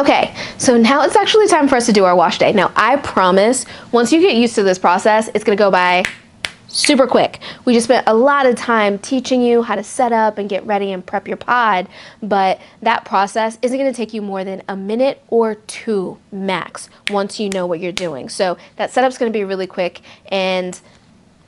Okay, so now it's actually time for us to do our wash day. Now, I promise, once you get used to this process, it's gonna go by super quick. We just spent a lot of time teaching you how to set up and get ready and prep your pod, but that process isn't gonna take you more than a minute or two max once you know what you're doing. So that setup's gonna be really quick, and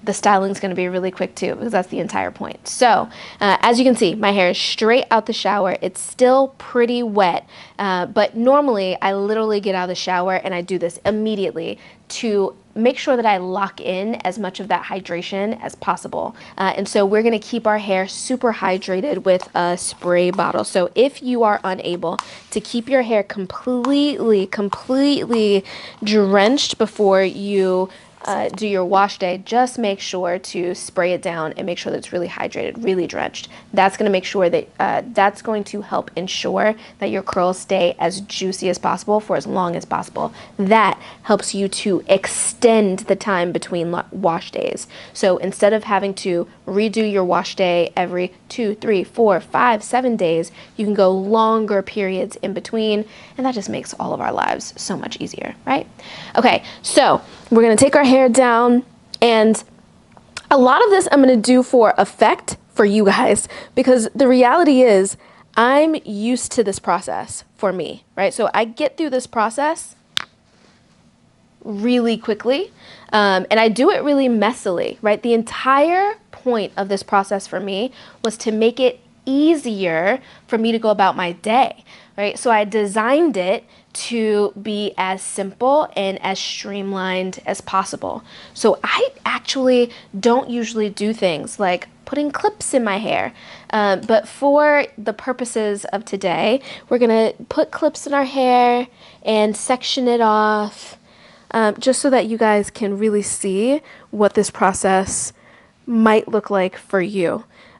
the styling's gonna be really quick too, because that's the entire point. So as you can see, my hair is straight out the shower. It's still pretty wet, but normally I literally get out of the shower and I do this immediately to make sure that I lock in as much of that hydration as possible. And so we're gonna keep our hair super hydrated with a spray bottle. So if you are unable to keep your hair completely drenched before you do your wash day, just make sure to spray it down and make sure that it's really hydrated, really drenched. That's going to make sure that that's going to help ensure that your curls stay as juicy as possible for as long as possible. That helps you to extend the time between wash days. So instead of having to redo your wash day every 2, 3, 4, 5, 7 days, you can go longer periods in between, and that just makes all of our lives so much easier, right? Okay, so we're gonna take our hair down, and a lot of this I'm gonna do for effect for you guys, because the reality is I'm used to this process for me, right? So I get through this process really quickly, and I do it really messily, right? The entire point of this process for me was to make it easier for me to go about my day, right? So I designed it to be as simple and as streamlined as possible. So I actually don't usually do things like putting clips in my hair, but for the purposes of today, we're gonna put clips in our hair and section it off, just so that you guys can really see what this process might look like for you.